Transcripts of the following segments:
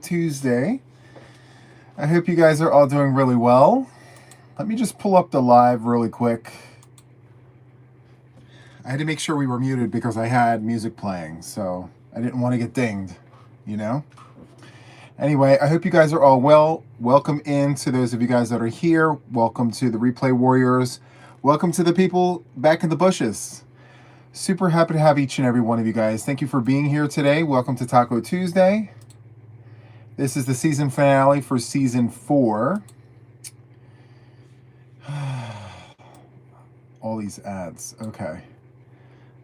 Tuesday. I hope you guys are all doing really well. Let me just pull up the live really quick. I had to make sure we were muted because I had music playing, so I didn't want to get dinged, you know? Anyway, I hope you guys are all well. Welcome in to those of you guys that are here. Welcome to the Replay Warriors. Welcome to the people back in the bushes. Super happy to have each and every one of you guys. Thank you for being here today. Welcome to Taco Tuesday. This is the season finale for season 4. All these ads.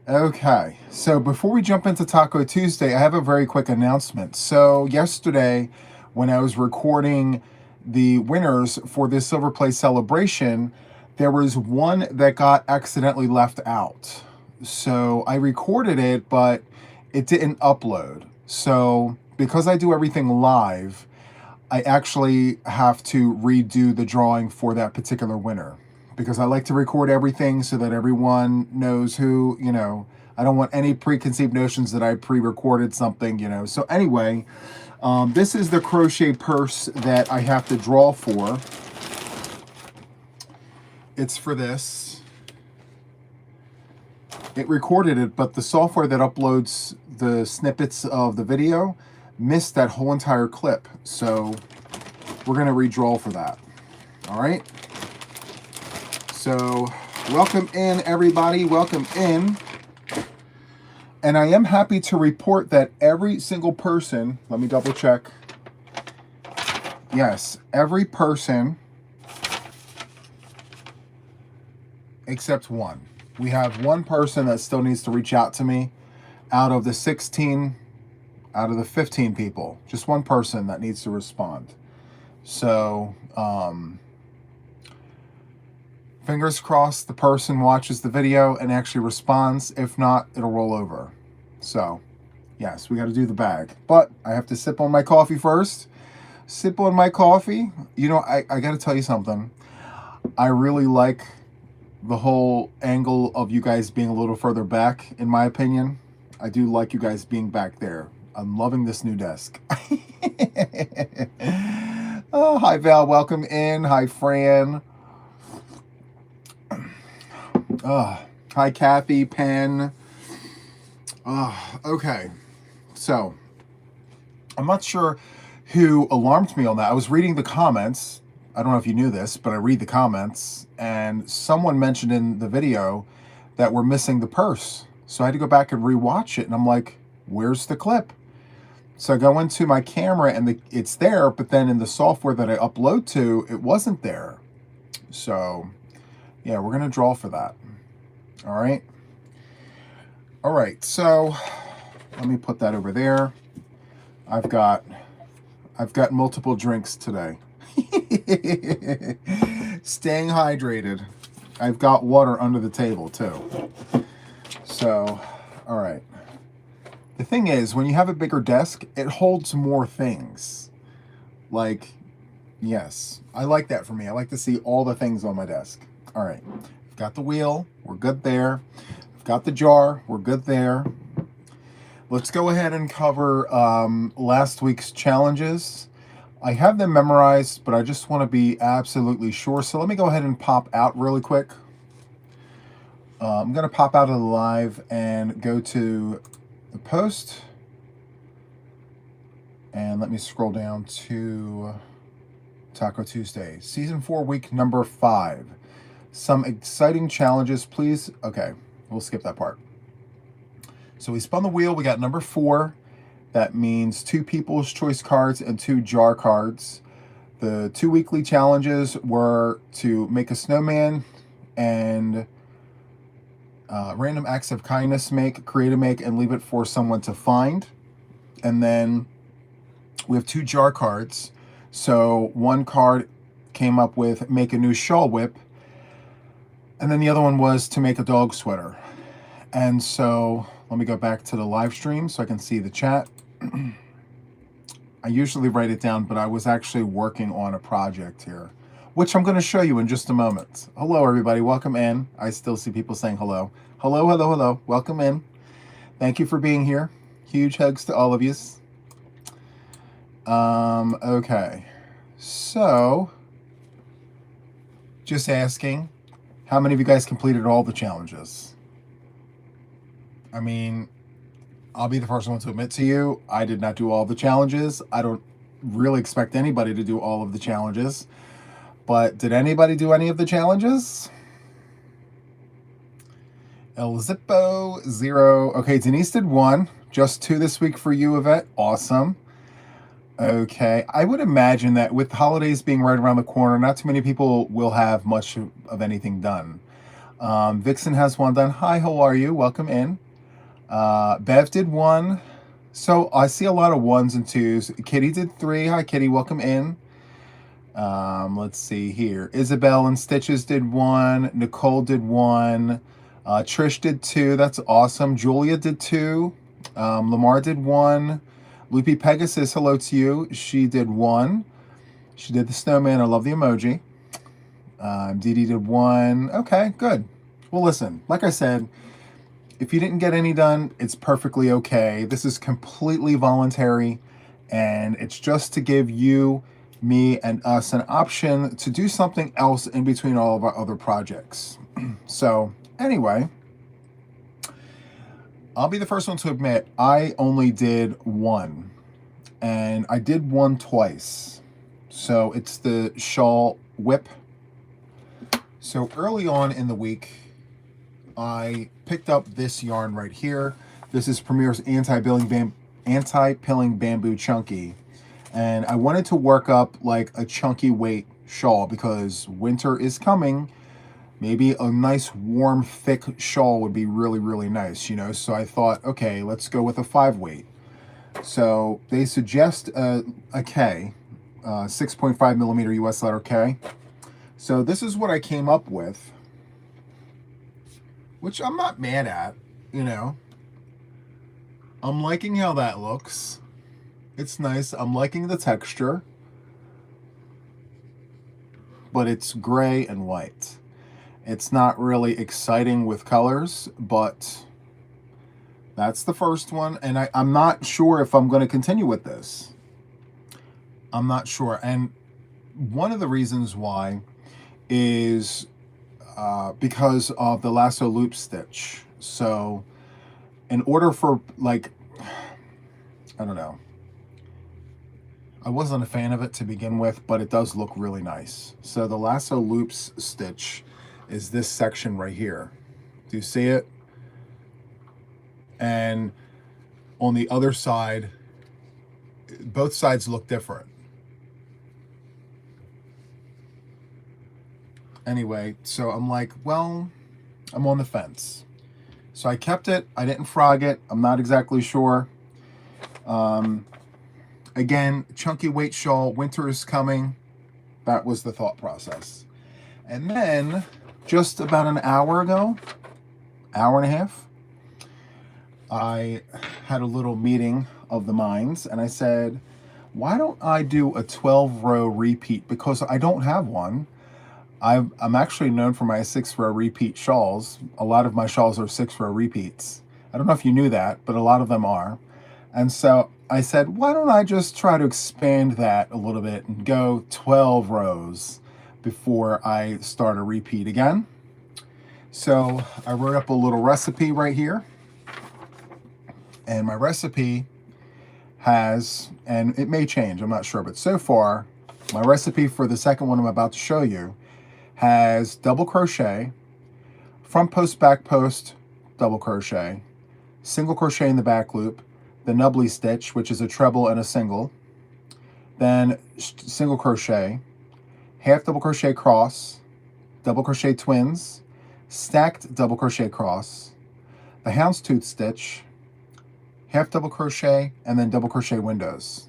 Okay, so before we jump into Taco Tuesday, I have a very quick announcement. So yesterday, when I was recording the winners for this Silver Play celebration, there was one that got accidentally left out. So I recorded it, but it didn't upload. So because I do everything live, I actually have to redo the drawing for that particular winner. Because I like to record everything so that everyone knows who, I don't want any preconceived notions that I pre-recorded something, So anyway, this is the crochet purse that I have to draw for. It's for this. It recorded it, but the software that uploads the snippets of the video missed that whole entire clip. So we're going to redraw for that. All right. So welcome in, everybody. Welcome in. And I am happy to report that every single person, let me double check. Yes, every person except one. We have one person that still needs to reach out to me out of the 15 people. Just one person that needs to respond. So, fingers crossed the person watches the video and actually responds. If not, it'll roll over. So, yes, we got to do the bag. But I have to sip on my coffee first. Sip on my coffee. I got to tell you something. I really like the whole angle of you guys being a little further back, in my opinion. I do like you guys being back there. I'm loving this new desk. Oh, hi, Val. Welcome in. Hi, Fran. Hi, Kathy, Penn. Okay. So, I'm not sure who alarmed me on that. I was reading the comments. I don't know if you knew this, but I read the comments, and someone mentioned in the video that we're missing the purse. So I had to go back and rewatch it, and I'm like, where's the clip? So I go into my camera, and it's there, but then in the software that I upload to, it wasn't there. So, yeah, we're going to draw for that. All right. All right, so let me put that over there. I've got multiple drinks today. Staying hydrated. I've got water under the table too. So, all right. The thing is, when you have a bigger desk, it holds more things. Like, yes, I like that for me. I like to see all the things on my desk. All right, I've got the wheel. We're good there. I've got the jar. We're good there. Let's go ahead and cover last week's challenges. I have them memorized, but I just want to be absolutely sure. So let me go ahead and pop out really quick. I'm going to pop out of the live and go to the post. And let me scroll down to Taco Tuesday. Season 4, week number 5. Some exciting challenges, please. Okay, we'll skip that part. So we spun the wheel. We got number 4. That means 2 People's Choice cards and 2 jar cards. The 2 weekly challenges were to make a snowman and random acts of kindness make, create a make, and leave it for someone to find. And then we have 2 jar cards. So one card came up with make a new shawl whip. And then the other one was to make a dog sweater. And so let me go back to the live stream so I can see the chat. I usually write it down, but I was actually working on a project here, which I'm going to show you in just a moment. Hello, everybody. Welcome in. I still see people saying hello. Hello, hello, hello. Welcome in. Thank you for being here. Huge hugs to all of you. Okay. So, just asking, how many of you guys completed all the challenges? I mean, I'll be the first one to admit to you, I did not do all the challenges. I don't really expect anybody to do all of the challenges. But did anybody do any of the challenges? El Zippo, 0. Okay, Denise did 1. Just 2 this week for you, Yvette. Awesome. Okay, I would imagine that with holidays being right around the corner, not too many people will have much of anything done. Vixen has 1 done. Hi, how are you? Welcome in. Bev did 1. So I see a lot of 1s and 2s. Kitty did 3. Hi, Kitty. Welcome in. Let's see here. Isabel and Stitches did 1. Nicole did 1. Trish did 2. That's awesome. Julia did 2. Lamar did 1. Loopy Pegasus, hello to you. She did 1. She did the snowman. I love the emoji. Dee Dee did 1. Okay, good. Well, listen, like I said, if you didn't get any done, it's perfectly okay. This is completely voluntary, and it's just to give you, me, and us an option to do something else in between all of our other projects. So, anyway, I'll be the first one to admit I only did 1, and I did 1 twice. So it's the shawl whip. So early on in the week, I picked up this yarn right here. This is Premier's anti-pilling bamboo chunky, and I wanted to work up like a chunky weight shawl because winter is coming. Maybe a nice, warm, thick shawl would be really, really nice, you know? So I thought, okay, let's go with a 5 weight. So they suggest a K, 6.5 millimeter US letter K. So this is what I came up with, which I'm not mad at, you know? I'm liking how that looks. It's nice. I'm liking the texture. But it's gray and white. It's not really exciting with colors, but that's the first one. And I'm not sure if I'm going to continue with this. I'm not sure. And one of the reasons why is because of the lasso loop stitch. So in order for, like, I don't know. I wasn't a fan of it to begin with, but it does look really nice. So the lasso loops stitch is this section right here. Do you see it? And on the other side, both sides look different. Anyway, so I'm like, well, I'm on the fence. So I kept it. I didn't frog it. I'm not exactly sure. Again, chunky weight shawl, winter is coming. That was the thought process. And then just about an hour ago, hour and a half, I had a little meeting of the minds, and I said, why don't I do a 12-row repeat? Because I don't have one. I'm actually known for my 6-row repeat shawls. A lot of my shawls are 6-row repeats. I don't know if you knew that, but a lot of them are. And so I said, why don't I just try to expand that a little bit and go 12 rows before I start a repeat again. So I wrote up a little recipe right here. And my recipe has, and it may change, I'm not sure, but so far, my recipe for the second one I'm about to show you has double crochet, front post, back post, double crochet, single crochet in the back loop, the nubbly stitch, which is a treble and a single, then single crochet, half double crochet cross, double crochet twins, stacked double crochet cross, the houndstooth stitch, half double crochet, and then double crochet windows.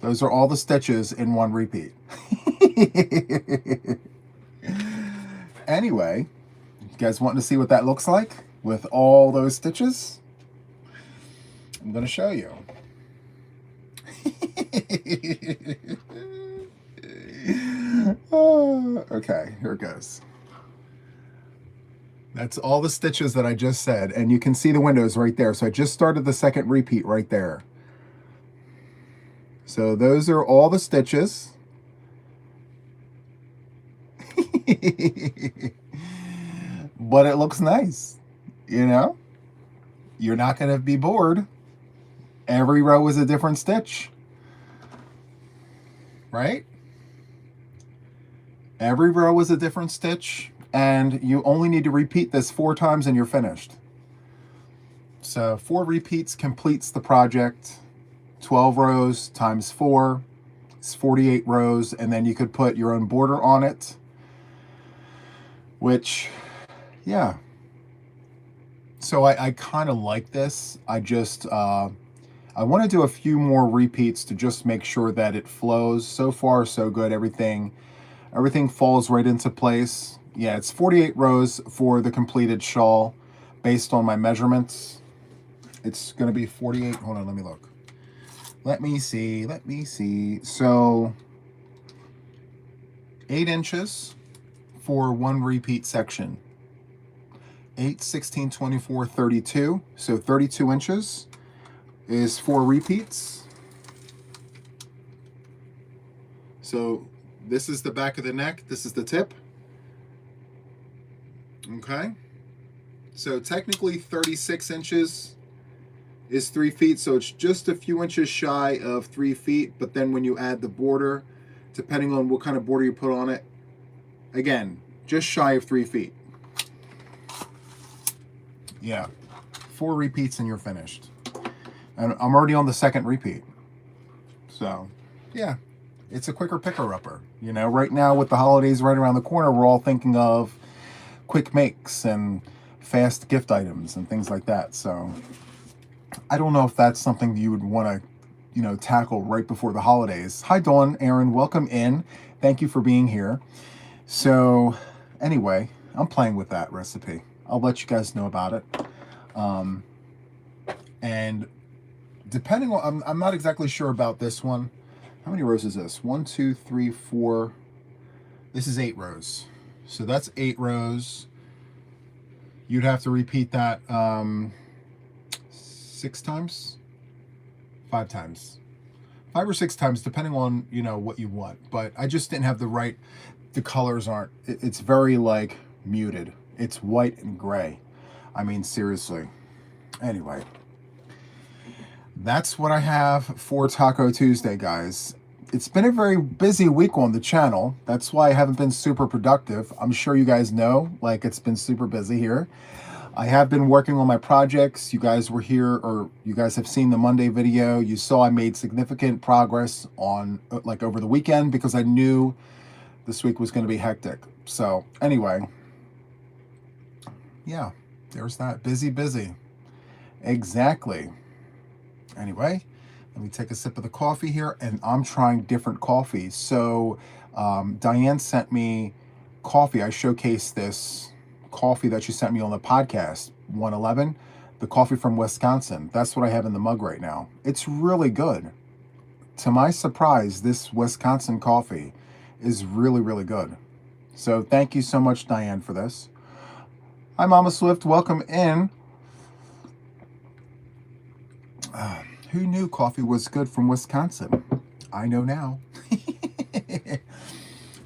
Those are all the stitches in one repeat. Anyway, you guys wanting to see what that looks like with all those stitches? I'm going to show you. Oh, okay, here it goes. That's all the stitches that I just said, and you can see the windows right there. So I just started the second repeat right there. So those are all the stitches. But it looks nice, you know? You're not going to be bored. Every row is a different stitch, right? Every row is a different stitch, and you only need to repeat this 4 times and you're finished. So 4 repeats completes the project. 12 rows times 4 is 48 rows, and then you could put your own border on it, which, yeah. So I kind of like this. I just, I want to do a few more repeats to just make sure that it flows. So far, so good. Everything falls right into place. Yeah, it's 48 rows for the completed shawl based on my measurements. It's going to be 48. Hold on, let me look. Let me see. So 8 inches for 1 repeat section. 8, 16, 24, 32. So 32 inches is 4 repeats. So this is the back of the neck. This is the tip. Okay. So technically 36 inches is 3 feet. So it's just a few inches shy of 3 feet. But then when you add the border, depending on what kind of border you put on it, again, just shy of 3 feet. Yeah, 4 repeats and you're finished. And I'm already on the 2nd repeat. So, yeah, it's a quicker picker-upper. You know, right now with the holidays right around the corner, we're all thinking of quick makes and fast gift items and things like that. So, I don't know if that's something you would want to, you know, tackle right before the holidays. Hi, Dawn, Aaron, welcome in. Thank you for being here. So, anyway, I'm playing with that recipe. I'll let you guys know about it. And depending on, I'm not exactly sure about this one. How many rows is this? 1, 2, 3, 4. This is 8 rows. So that's 8 rows. You'd have to repeat that 6 times? 5 times. 5 or 6 times, depending on, you know, what you want. But I just didn't have the colors aren't, it's very like muted. It's white and gray. I mean, seriously. Anyway, that's what I have for Taco Tuesday, guys. It's been a very busy week on the channel. That's why I haven't been super productive. I'm sure you guys know, like, it's been super busy here. I have been working on my projects. You guys were here, or you guys have seen the Monday video. You saw I made significant progress on, like, over the weekend because I knew this week was going to be hectic. So, anyway. Yeah, there's that. Busy. Exactly. Anyway, let me take a sip of the coffee here, and I'm trying different coffees. So Diane sent me coffee. I showcased this coffee that she sent me on the podcast, 111, the coffee from Wisconsin. That's what I have in the mug right now. It's really good. To my surprise, this Wisconsin coffee is really, really good. So thank you so much, Diane, for this. Hi, Mama Swift. Welcome in. Who knew coffee was good from Wisconsin? I know now.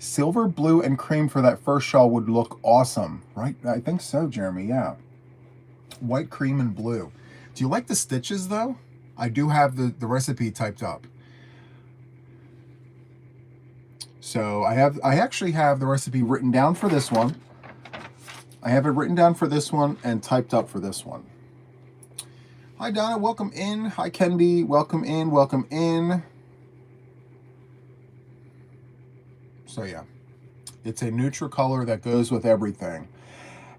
Silver, blue, and cream for that first shawl would look awesome, right? I think so, Jeremy, yeah. White, cream, and blue. Do you like the stitches, though? I do have the recipe typed up. So I actually have the recipe written down for this one. I have it written down for this one and typed up for this one. Hi, Donna. Welcome in. Hi, Kendi. Welcome in. So, yeah. It's a neutral color that goes with everything.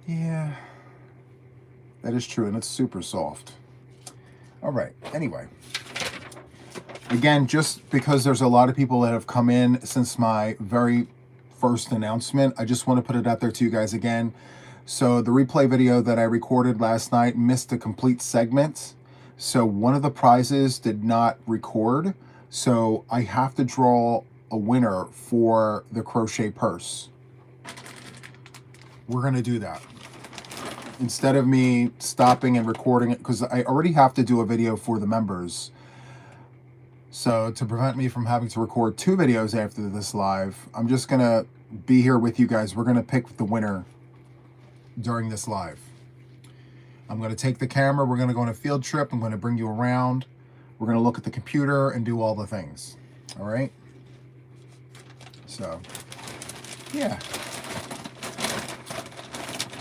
Yeah. That is true, and it's super soft. All right. Anyway. Again, just because there's a lot of people that have come in since my very first announcement, I just want to put it out there to you guys again. So the replay video that I recorded last night missed a complete segment. So one of the prizes did not record. So I have to draw a winner for the crochet purse. We're going to do that. Instead of me stopping and recording it, because I already have to do a video for the members. So to prevent me from having to record 2 videos after this live, I'm just going to be here with you guys. We're going to pick the winner during this live. I'm going to take the camera. We're going to go on a field trip. I'm going to bring you around. We're going to look at the computer and do all the things. All right? So, yeah.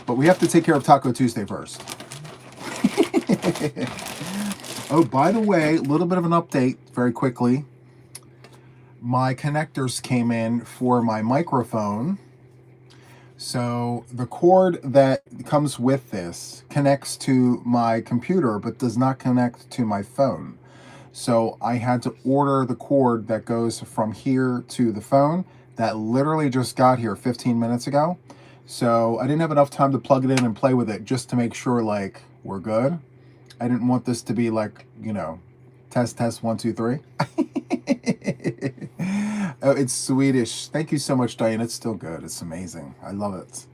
But we have to take care of Taco Tuesday first. Oh, by the way, a little bit of an update very quickly. My connectors came in for my microphone. So the cord that comes with this connects to my computer, but does not connect to my phone. So I had to order the cord that goes from here to the phone. That literally just got here 15 minutes ago. So I didn't have enough time to plug it in and play with it just to make sure, like, we're good. I didn't want this to be like, you know, test 1 2 3. Oh, it's Swedish. Thank you so much, Diane. It's still good. It's amazing. I love it.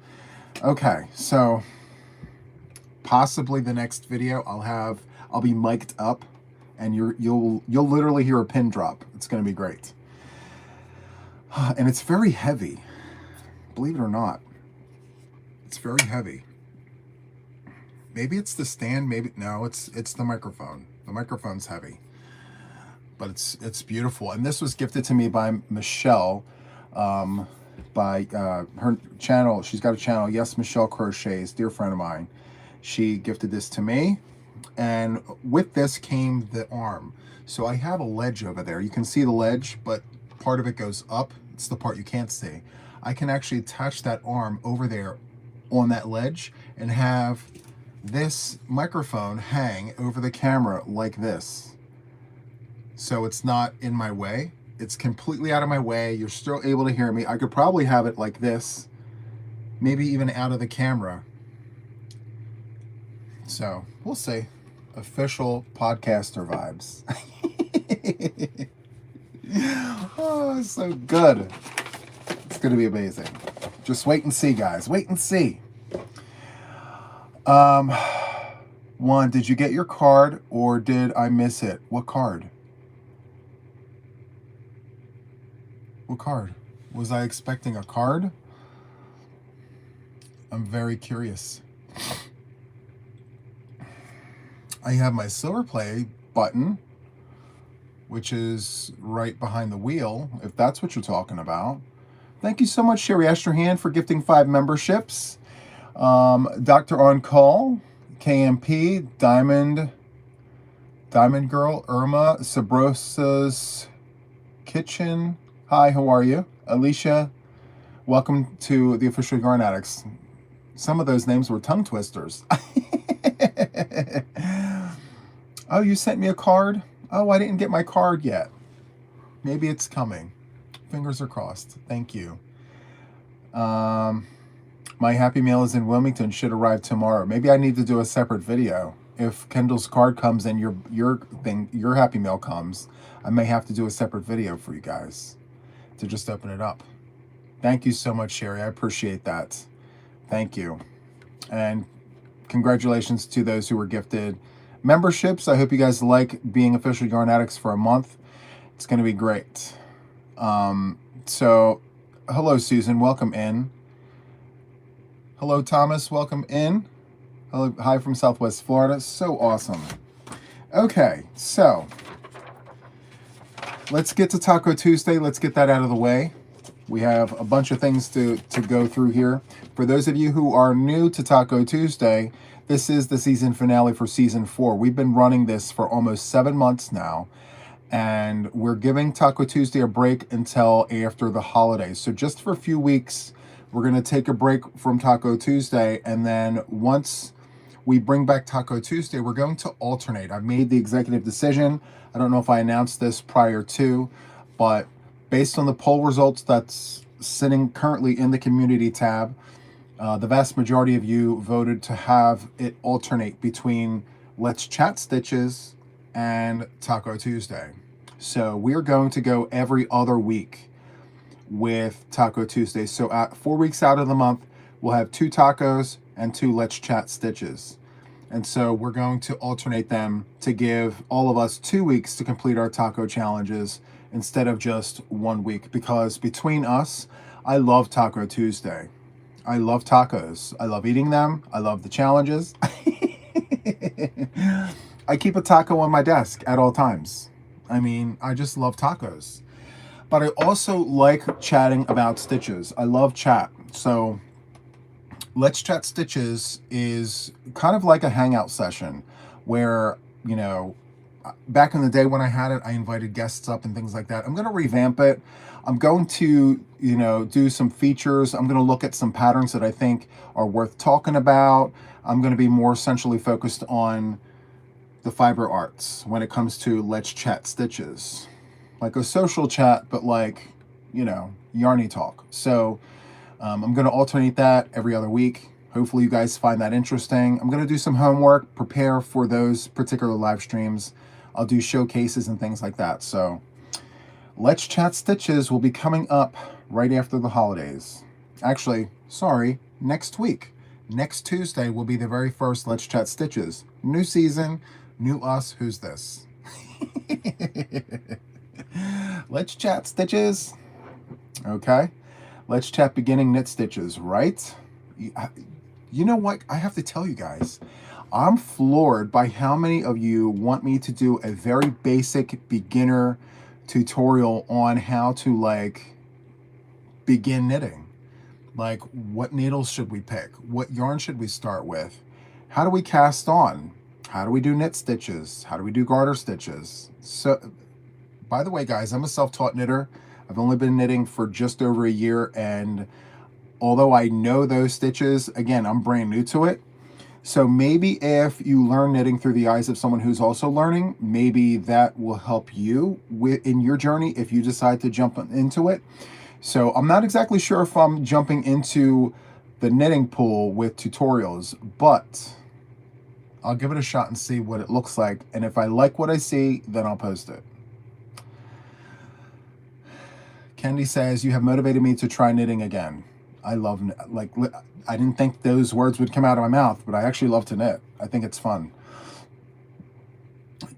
Okay, so possibly the next video I'll be mic'd up, and you'll literally hear a pin drop. It's going to be great. And it's very heavy. Believe it or not. It's very heavy. Maybe it's the stand, maybe no, it's the microphone. The microphone's heavy. But it's beautiful. And this was gifted to me by Michelle, by her channel. She's got a channel, Yes Michelle Crochets, dear friend of mine. She gifted this to me, and with this came the arm. So I have a ledge over there. You can see the ledge, but part of it goes up. It's the part you can't see. I can actually attach that arm over there on that ledge and have this microphone hang over the camera like this. So it's not in my way. It's completely out of my way. You're still able to hear me. I could probably have it like this, maybe even out of the camera. So we'll see. Official podcaster vibes. Oh, so good. It's going to be amazing. Just wait and see, guys. Wait and see. Juan, did you get your card or did I miss it? What card? What card? Was I expecting a card? I'm very curious. I have my silver play button, which is right behind the wheel, if that's what you're talking about. Thank you so much, Sherry Estrahan, for gifting 5 memberships. Dr. On Call, KMP, Diamond Girl, Irma, Sabrosa's Kitchen. Hi, how are you? Alicia, welcome to the official Yarn Addicts. Some of those names were tongue twisters. Oh, you sent me a card? Oh, I didn't get my card yet. Maybe it's coming. Fingers are crossed. Thank you. My Happy Mail is in Wilmington. Should arrive tomorrow. Maybe I need to do a separate video. If Kendall's card comes and your Happy Mail comes, I may have to do a separate video for you guys to just open it up. Thank you so much, Sherry. I appreciate that. Thank you. And congratulations to those who were gifted memberships. I hope you guys like being official Yarn Addicts for a month. It's going to be great. So, hello, Susan. Welcome in. Hello, Thomas. Welcome in. Hello, hi from Southwest Florida. So awesome. Okay, so let's get to Taco Tuesday. Let's get that out of the way. We have a bunch of things to go through here. For those of you who are new to Taco Tuesday, this is the season finale for season 4. We've been running this for almost 7 months now, and we're giving Taco Tuesday a break until after the holidays. So just for a few weeks, we're going to take a break from Taco Tuesday, and then once we bring back Taco Tuesday, we're going to alternate. I've made the executive decision. I don't know if I announced this prior to, but based on the poll results that's sitting currently in the community tab, the vast majority of you voted to have it alternate between Let's Chat Stitches and Taco Tuesday. So we're going to go every other week with Taco Tuesday. So at 4 weeks out of the month, we'll have 2 tacos and 2 Let's Chat Stitches. And so we're going to alternate them to give all of us 2 weeks to complete our taco challenges instead of just 1 week. Because between us, I love Taco Tuesday. I love tacos. I love eating them. I love the challenges. I keep a taco on my desk at all times. I mean, I just love tacos. But I also like chatting about stitches. I love chat. So Let's Chat Stitches is kind of like a hangout session where, back in the day when I had it, I invited guests up and things like that. I'm going to revamp it. I'm going to, do some features. I'm going to look at some patterns that I think are worth talking about. I'm going to be more essentially focused on the fiber arts when it comes to Let's Chat Stitches. Like a social chat, but like, yarny talk. So I'm going to alternate that every other week. Hopefully you guys find that interesting. I'm going to do some homework, prepare for those particular live streams. I'll do showcases and things like that. So Let's Chat Stitches will be coming up right after the holidays. Actually, sorry, next week. Next Tuesday will be the very first Let's Chat Stitches. New season, new us, who's this? Let's Chat Stitches. Okay. Let's Chat beginning knit stitches, right? You know what? I have to tell you guys, I'm floored by how many of you want me to do a very basic beginner tutorial on how to begin knitting. Like, what needles should we pick? What yarn should we start with? How do we cast on? How do we do knit stitches? How do we do garter stitches? So, by the way, guys, I'm a self-taught knitter. I've only been knitting for just over a year, and although I know those stitches, again, I'm brand new to it. So maybe if you learn knitting through the eyes of someone who's also learning, maybe that will help you in your journey if you decide to jump into it. So I'm not exactly sure if I'm jumping into the knitting pool with tutorials, but I'll give it a shot and see what it looks like. And if I like what I see, then I'll post it. Kendi says, you have motivated me to try knitting again. I love, I didn't think those words would come out of my mouth, but I actually love to knit. I think it's fun.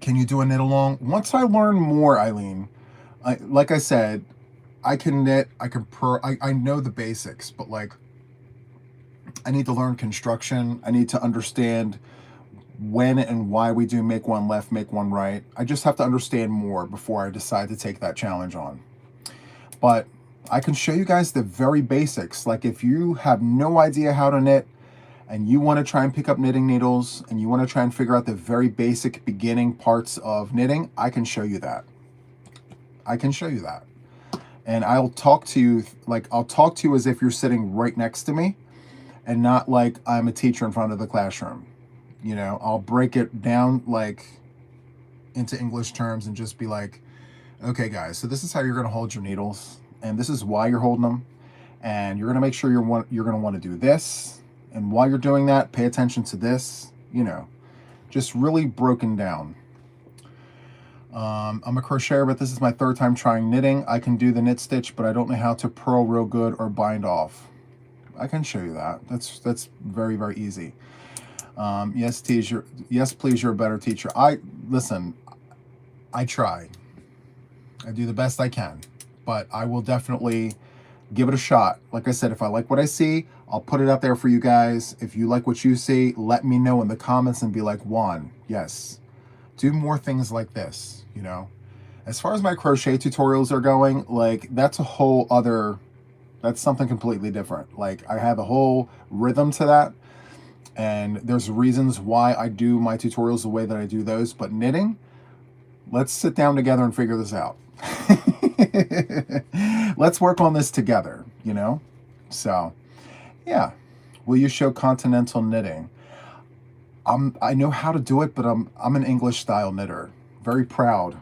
Can you do a knit along? Once I learn more, Eileen, like I said, I can knit, I can purl, I know the basics, but I need to learn construction. I need to understand when and why we do make one left, make one right. I just have to understand more before I decide to take that challenge on. But I can show you guys the very basics. Like if you have no idea how to knit and you want to try and pick up knitting needles and you want to try and figure out the very basic beginning parts of knitting, I can show you that. I can show you that. And I'll talk to you, I'll talk to you as if you're sitting right next to me and not like I'm a teacher in front of the classroom. I'll break it down into English terms and just be like, okay guys, so this is how you're going to hold your needles, and this is why you're holding them, and you're going to make sure you're going to want to do this, and while you're doing that, pay attention to this, just really broken down. I'm a crocheter, but this is my third time trying knitting. I can do the knit stitch, but I don't know how to purl real good or bind off. I can show you that. That's very, very easy. Yes, teacher. Yes, please. You're a better teacher. Listen. I try. I do the best I can, but I will definitely give it a shot. Like I said, if I like what I see, I'll put it out there for you guys. If you like what you see, let me know in the comments and be like, Juan, yes, do more things like this, As far as my crochet tutorials are going, that's a whole other, that's something completely different. I have a whole rhythm to that, and there's reasons why I do my tutorials the way that I do those, but knitting, let's sit down together and figure this out. Let's work on this together, So, yeah. Will you show continental knitting? I know how to do it, but I'm an English style knitter. Very proud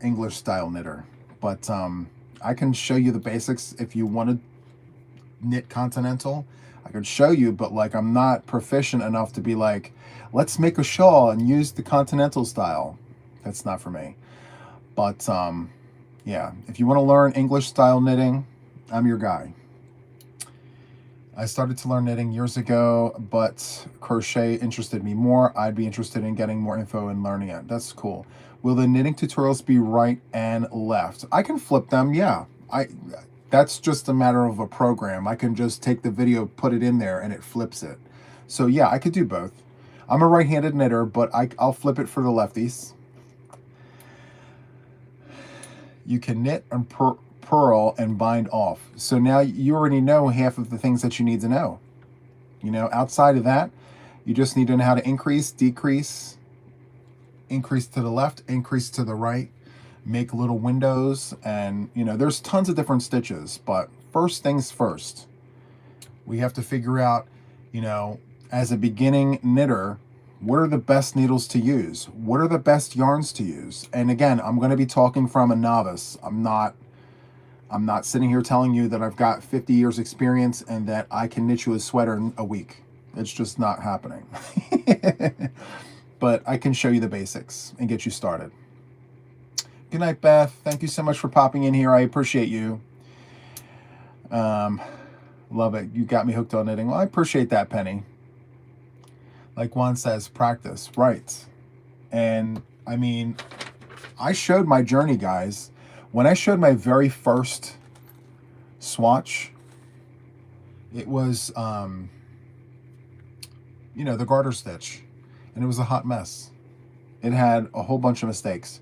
English style knitter. But I can show you the basics if you want to knit continental. I could show you, but I'm not proficient enough to be let's make a shawl and use the continental style. That's not for me. But yeah, if you want to learn English style knitting, I'm your guy. I started to learn knitting years ago, but crochet interested me more. I'd be interested in getting more info and learning it. That's cool. Will the knitting tutorials be right and left? I can flip them, yeah. That's just a matter of a program. I can just take the video, put it in there, and it flips it. So yeah, I could do both. I'm a right-handed knitter, but I'll flip it for the lefties. You can knit and purl and bind off. So now you already know half of the things that you need to know. You know, outside of that, you just need to know how to increase, decrease, increase to the left, increase to the right, make little windows, and you know, there's tons of different stitches. But first things first, we have to figure out, you know, as a beginning knitter, what are the best needles to use? What are the best yarns to use? And again, I'm going to be talking from a novice. I'm not sitting here telling you that I've got 50 years experience and that I can knit you a sweater in a week. It's just not happening. But I can show you the basics and get you started. Good night, Beth. Thank you so much for popping in here. I appreciate you. Love it. You got me hooked on knitting. Well, I appreciate that, Penny. Like Juan says, practice, right? And I mean, I showed my journey, guys. When I showed my very first swatch, it was, you know, the garter stitch, and it was a hot mess. It had a whole bunch of mistakes.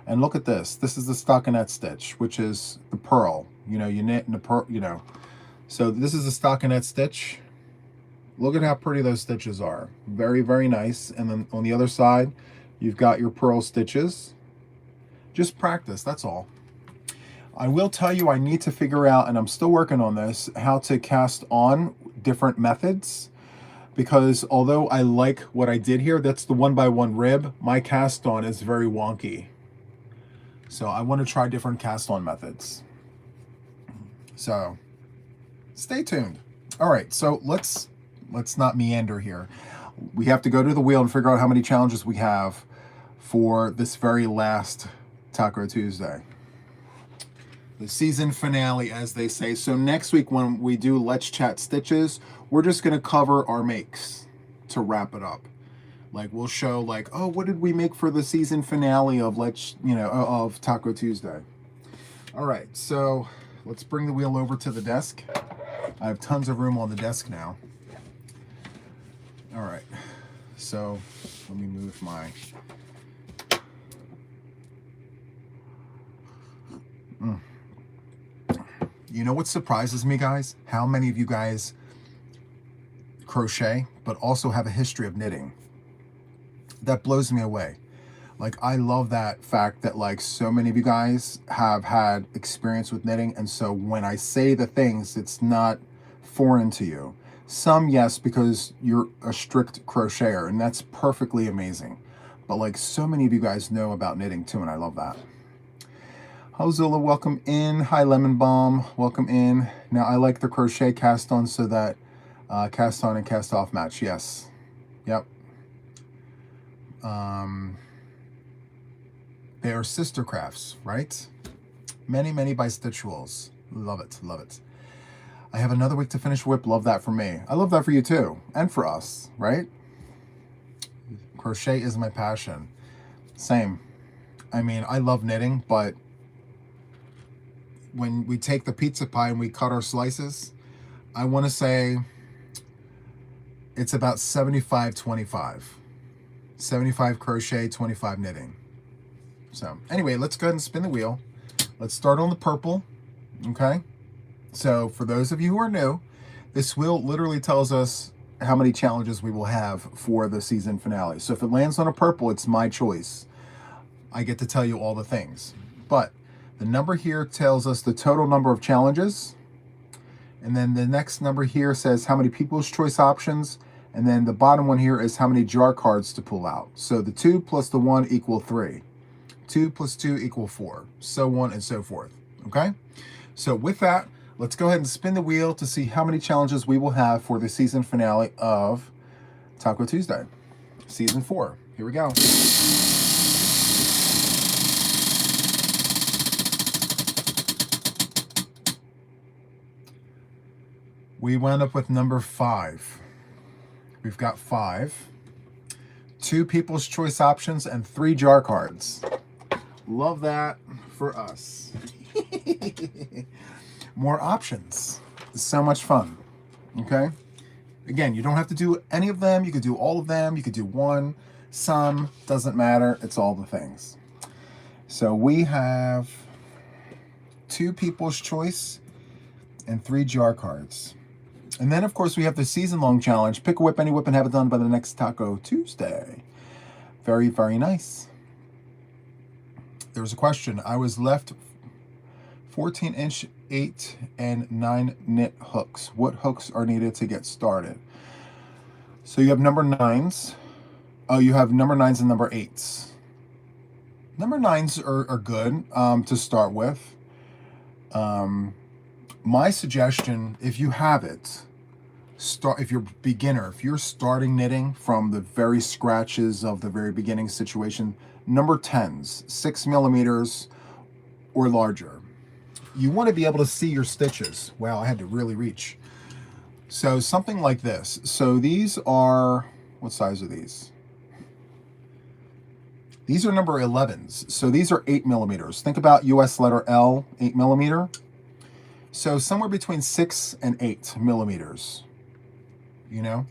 And look at this. This is the stockinette stitch, which is the purl. You know, you knit and the purl, you know. So this is the stockinette stitch. Look at how pretty those stitches are. Very, very nice. And then on the other side, you've got your purl stitches. Just practice, that's all. I will tell you, I need to figure out, and I'm still working on this, how to cast on different methods. Because although I like what I did here, that's the 1x1 rib, my cast on is very wonky. So I want to try different cast on methods. So stay tuned. All right, so let's not meander here. We have to go to the wheel and figure out how many challenges we have for this very last Taco Tuesday. The season finale, as they say. So next week when we do Let's Chat Stitches, we're just going to cover our makes to wrap it up. Like we'll show like, oh, what did we make for the season finale of of Taco Tuesday. All right, so let's bring the wheel over to the desk. I have tons of room on the desk now. All right, so let me move my... You know what surprises me, guys? How many of you guys crochet, but also have a history of knitting. That blows me away. Like, I love that fact that like so many of you guys have had experience with knitting, and so when I say the things, it's not foreign to you. Some, yes, because you're a strict crocheter, and that's perfectly amazing. But like so many of you guys know about knitting too, and I love that. Hozilla, welcome in. Hi, Lemon Bomb, welcome in. Now, I like the crochet cast on so that cast on and cast off match. Yes. Yep. They are sister crafts, right? Many, many by Stitchuals. Love it, love it. I have another week to finish whip. Love that for me. I love that for you too, and for us, right? Crochet is my passion. Same. I mean, I love knitting, but when we take the pizza pie and we cut our slices, I want to say it's about 75-25. 75 crochet, 25 knitting. So anyway, let's go ahead and spin the wheel. Let's start on the purple, okay? So for those of you who are new, this wheel literally tells us how many challenges we will have for the season finale. So if it lands on a purple, it's my choice. I get to tell you all the things. But the number here tells us the total number of challenges. And then the next number here says how many people's choice options. And then the bottom one here is how many jar cards to pull out. So the 2 plus the 1 equal 3. 2 plus 2 equal 4. So on and so forth. Okay? So with that, let's go ahead and spin the wheel to see how many challenges we will have for the season finale of Taco Tuesday. Season 4. Here we go. We wound up with number 5. We've got 5, 2 people's choice options, and 3 jar cards. Love that for us. More options. It's so much fun. Okay? Again, you don't have to do any of them. You could do all of them. You could do one, some, doesn't matter. It's all the things. So we have 2 people's choice and 3 jar cards. And then, of course, we have the season-long challenge. Pick a whip, any whip, and have it done by the next Taco Tuesday. Very, very nice. There was a question. I was left 14-inch 8 and 9 knit hooks. What hooks are needed to get started? So you have number 9s. Oh, you have number 9s and number 8s. Number 9s are good to start with. My suggestion, if you have it, if you're a beginner, if you're starting knitting from the very scratches of the very beginning situation, number 10s, 6 millimeters or larger. You want to be able to see your stitches. Wow, I had to really reach. So something like this. So these are, what size are these? These are number 11s. So these are 8 millimeters. Think about US letter L, 8 millimeter. So somewhere between 6 and 8 millimeters, you know?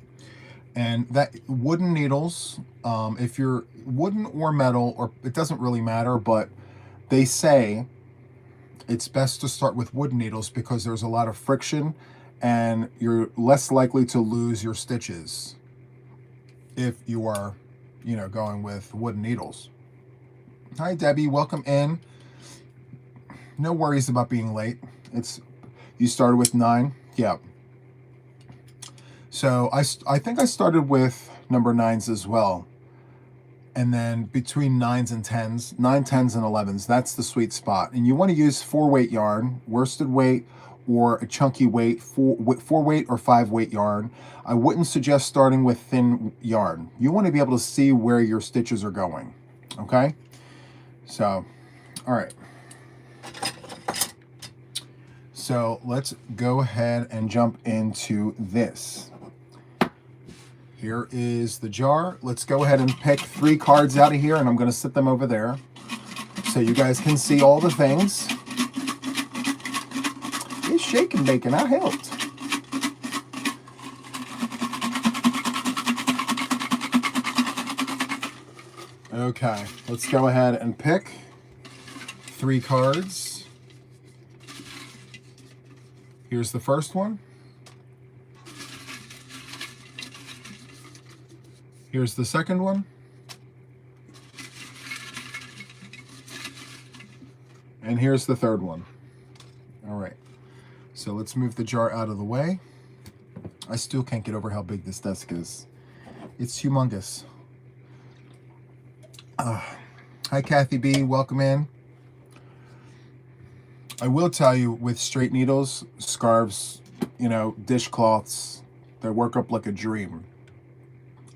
And that wooden needles, if you're wooden or metal, or it doesn't really matter, but they say it's best to start with wooden needles because there's a lot of friction and you're less likely to lose your stitches if you are, you know, going with wooden needles. Hi, Debbie, welcome in. No worries about being late. You started with 9? Yeah. So I think I started with number 9s as well. And then between 9s and 10s, 9, 10s, and 11s, that's the sweet spot. And you want to use 4-weight yarn, worsted weight, or a chunky weight, 4-weight or 5-weight yarn. I wouldn't suggest starting with thin yarn. You want to be able to see where your stitches are going. Okay? So, all right. So let's go ahead and jump into this. Here is the jar. Let's go ahead and pick 3 cards out of here, and I'm going to sit them over there so you guys can see all the things. It's shaking bacon. I helped. Okay, let's go ahead and pick 3 cards. Here's the first one. Here's the second one. And here's the third one. All right. So let's move the jar out of the way. I still can't get over how big this desk is. It's humongous. Hi, Kathy B. Welcome in. I will tell you, with straight needles, scarves, you know, dishcloths, they work up like a dream.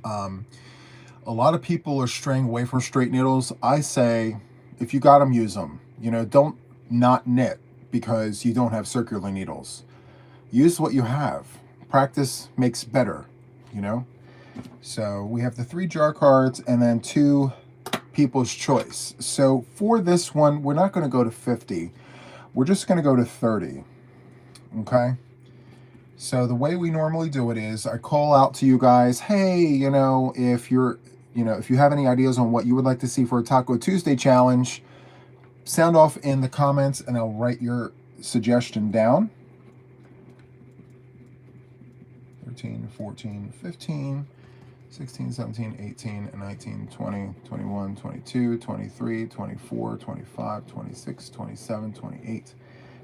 A lot of people are straying away from straight needles. I say, if you got them, use them. You know, don't not knit because you don't have circular needles. Use what you have. Practice makes better, you know? So we have the 3 jar cards and then 2 people's choice. So for this one, we're not going to go to 50. We're just going to go to 30. Okay? So the way we normally do it is I call out to you guys, hey, you know, if you have any ideas on what you would like to see for a Taco Tuesday challenge, sound off in the comments and I'll write your suggestion down. 13, 14, 15, 16, 17, 18, 19, 20, 21, 22, 23, 24, 25, 26, 27, 28,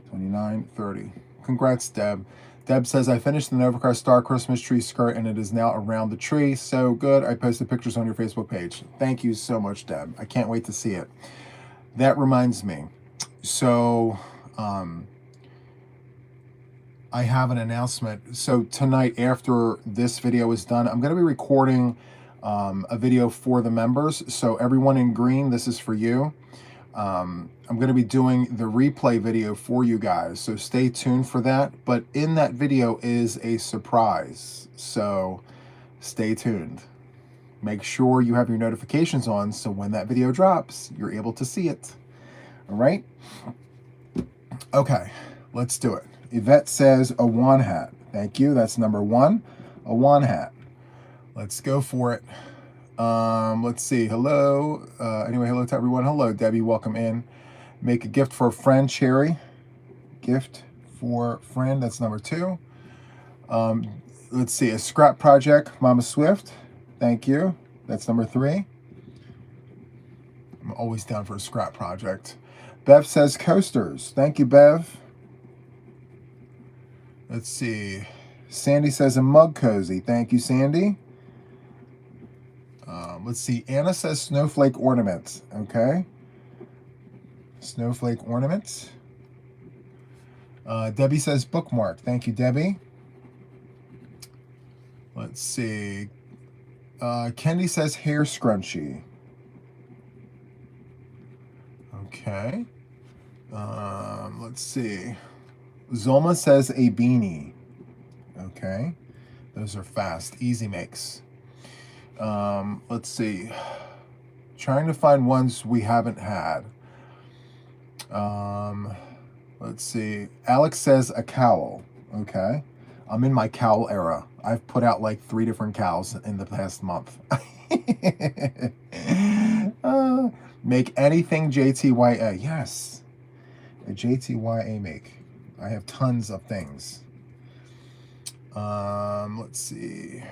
29, 30. Congrats, Deb. Deb says, I finished the Novacar Star Christmas tree skirt and it is now around the tree. So good. I posted pictures on your Facebook page. Thank you so much, Deb. I can't wait to see it. That reminds me. So, I have an announcement. So tonight, after this video is done, I'm going to be recording a video for the members. So everyone in green, this is for you. I'm going to be doing the replay video for you guys, so stay tuned for that. But in that video is a surprise, so stay tuned. Make sure you have your notifications on so when that video drops, you're able to see it. All right? Okay, let's do it. Yvette says a Juan hat. Thank you. That's number 1, a Juan hat. Let's go for it. Let's see. Hello. Anyway, hello to everyone. Hello, Debbie. Welcome in. Make a gift for a friend, Cherry. Gift for friend. That's number 2. Let's see. A scrap project, Mama Swift. Thank you. That's number 3. I'm always down for a scrap project. Bev says coasters. Thank you, Bev. Let's see. Sandy says a mug cozy. Thank you, Sandy. Let's see. Anna says snowflake ornaments. Okay. Snowflake ornaments. Debbie says bookmark. Thank you, Debbie. Let's see. Kendi says hair scrunchie. Okay. Let's see. Zolma says a beanie. Okay. Those are fast. Easy makes. Let's see. Trying to find ones we haven't had. Let's see. Alex says a cowl. Okay. I'm in my cowl era. I've put out like 3 different cowls in the past month. Make anything JTYA. Yes. A JTYA make. I have tons of things. Let's see.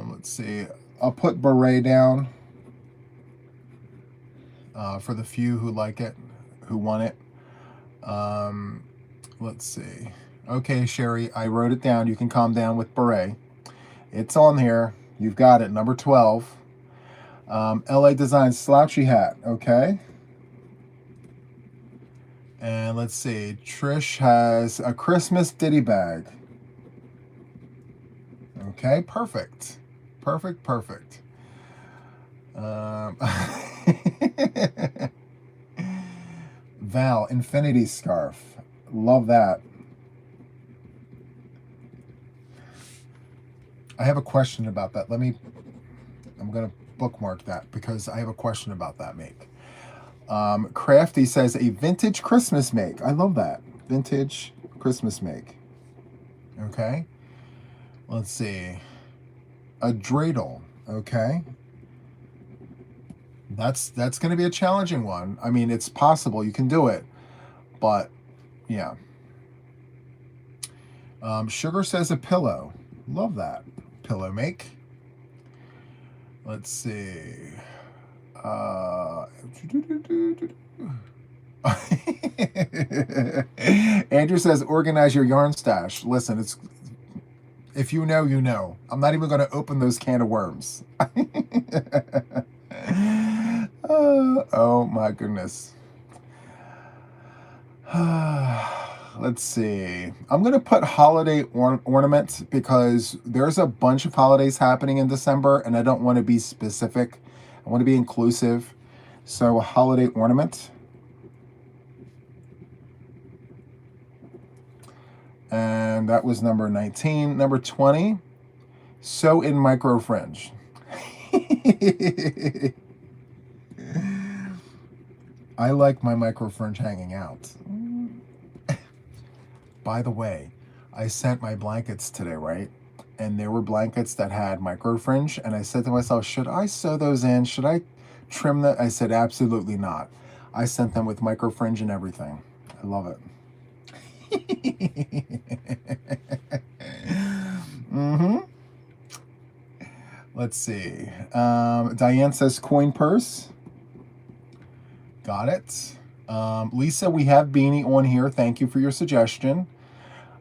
Let's see. I'll put beret down for the few who like it, who want it. Let's see. Okay, Sherry, I wrote it down. You can calm down with beret. It's on here. You've got it. Number 12. LA Design slouchy hat. Okay. And let's see. Trish has a Christmas ditty bag. Okay, perfect. Perfect, perfect. Val, infinity scarf. Love that. I have a question about that. I'm going to bookmark that because I have a question about that make. Crafty says a vintage Christmas make. I love that. Vintage Christmas make. Okay. Let's see. A dreidel. Okay. That's going to be a challenging one. I mean, it's possible you can do it, but yeah. Sugar says a pillow. Love that. Pillow make. Let's see. Andrew says organize your yarn stash. Listen, it's if you know, you know. I'm not even going to open those can of worms. Oh my goodness. Let's see. I'm going to put holiday ornaments because there's a bunch of holidays happening in December and I don't want to be specific. I want to be inclusive. So a holiday ornament. And that was number 19. Number 20. Sew in micro fringe. I like my micro fringe hanging out. By the way, I sent my blankets today, right? And there were blankets that had micro fringe. And I said to myself, should I sew those in? Should I trim that? I said, absolutely not. I sent them with micro fringe and everything. I love it. Let's see. Diane says coin purse. Got it. Lisa, we have beanie on here. Thank you for your suggestion.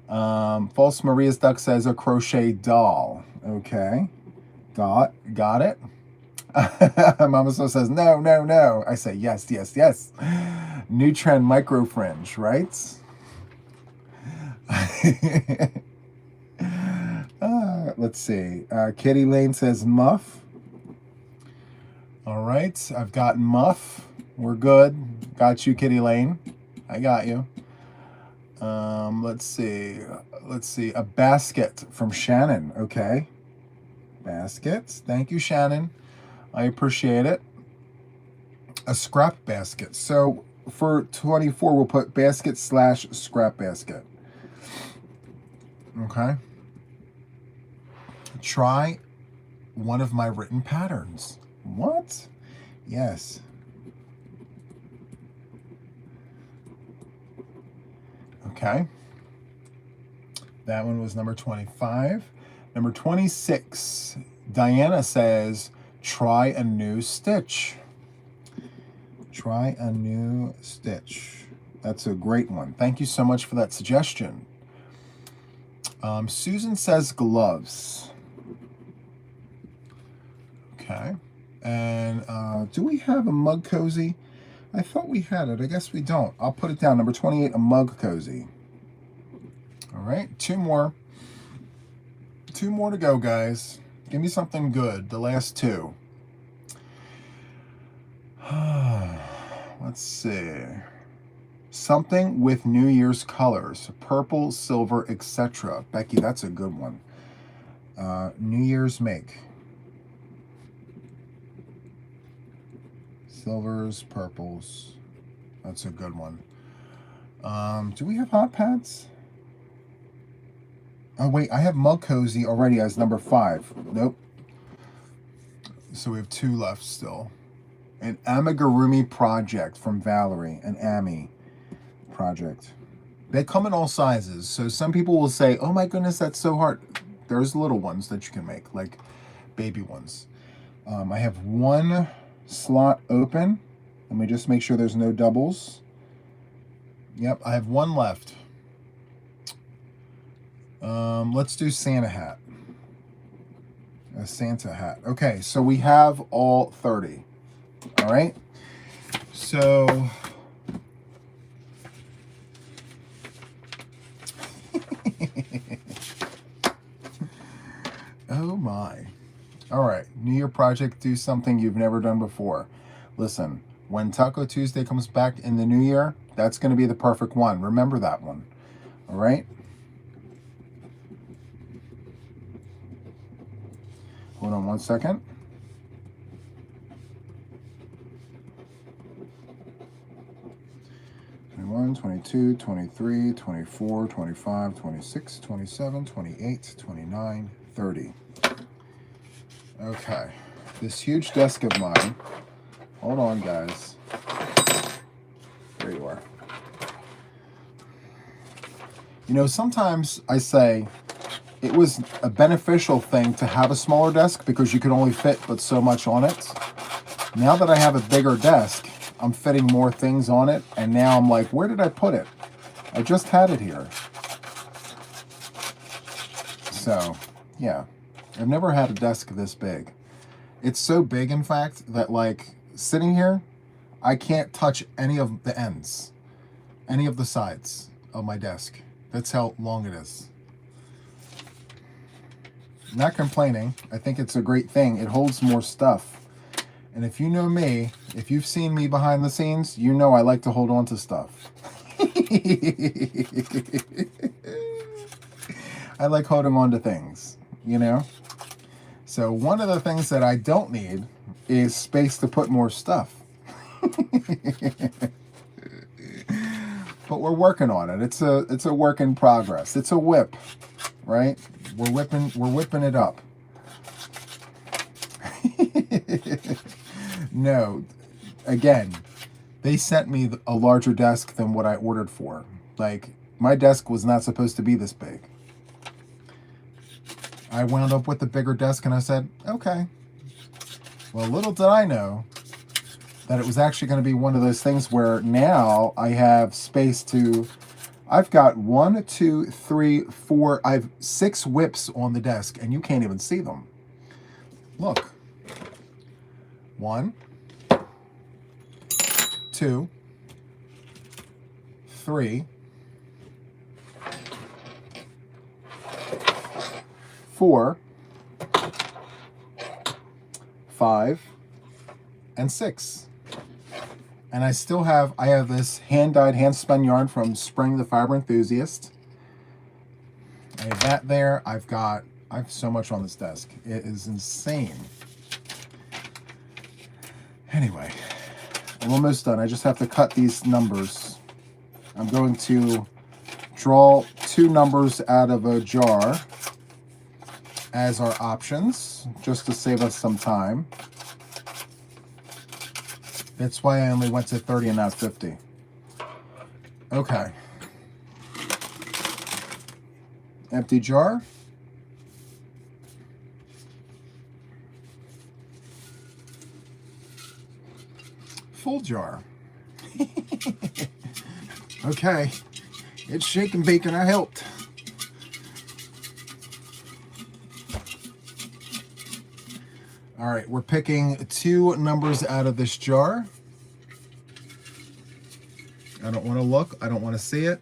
False Maria's Duck says a crochet doll. Okay. Got it. Mama So says no, no, no. I say yes, yes, yes. New trend micro fringe, right? Let's see. Kitty Lane says muff. All right, I've got Muff. We're good. Got you, Kitty Lane. I got you. Let's see. Let's see. A basket from Shannon. Okay. Baskets. Thank you, Shannon. I appreciate it. A scrap basket. So for 24, we'll put basket / scrap basket. Okay. Try one of my written patterns. What? Yes. Okay. That one was number 25. Number 26. Diana says, try a new stitch. Try a new stitch. That's a great one. Thank you so much for that suggestion. Susan says gloves. Okay. And do we have a mug cozy? I thought we had it. I guess we don't. I'll put it down. Number 28, a mug cozy. All right. Two more. Two more to go, guys. Give me something good. The last two. Let's see. Something with New Year's colors. Purple, silver, etc. Becky, that's a good one. New Year's make. Silvers, purples. That's a good one. Do we have hot pads? Oh, wait. I have mug cozy already as number 5. Nope. So we have 2 left still. An amigurumi project from Valerie. An Ami project. They come in all sizes. So some people will say, oh my goodness, that's so hard. There's little ones that you can make, like baby ones. I have 1 slot open. Let me just make sure there's no doubles. Yep, I have 1 left. Let's do Santa hat. A Santa hat. Okay, so we have all 30. All right. So oh my. All right. New Year project, do something you've never done before. Listen, when Taco Tuesday comes back in the new year, that's going to be the perfect one. Remember that one. All right. Hold on one second. One, 22, 23, 24, 25, 26, 27, 28, 29, 30. Okay. This huge desk of mine. Hold on, guys. There you are. You know, sometimes I say it was a beneficial thing to have a smaller desk because you could only fit but so much on it. Now that I have a bigger desk, I'm fitting more things on it, and now I'm like, where did I put it? I just had it here. So, yeah. I've never had a desk this big. It's so big, in fact, that, like, sitting here, I can't touch any of the ends, any of the sides of my desk. That's how long it is. Not complaining. I think it's a great thing. It holds more stuff. And if you know me, if you've seen me behind the scenes, you know I like to hold on to stuff. I like holding on to things, you know? So one of the things that I don't need is space to put more stuff. But we're working on it. It's a work in progress. It's a whip, right? We're whipping it up. No, again, they sent me a larger desk than what I ordered for. Like, my desk was not supposed to be this big. I wound up with the bigger desk and I said, okay. Well, little did I know that it was actually going to be one of those things where now I have space to, I've got 1, 2, 3, 4, I have 6 whips on the desk and you can't even see them. Look. 1, 2, 3, 4, 5, and 6. And I have this hand-dyed, hand-spun yarn from Spring the Fiber Enthusiast. I have that there. I have so much on this desk. It is insane. Anyway, I'm almost done. I just have to cut these numbers. I'm going to draw 2 numbers out of a jar as our options, just to save us some time. That's why I only went to 30 and not 50. Okay. Empty jar. Full jar. Okay. It's shake and bake and I helped. All right, we're picking 2 numbers out of this jar. I don't want to look. I don't want to see it.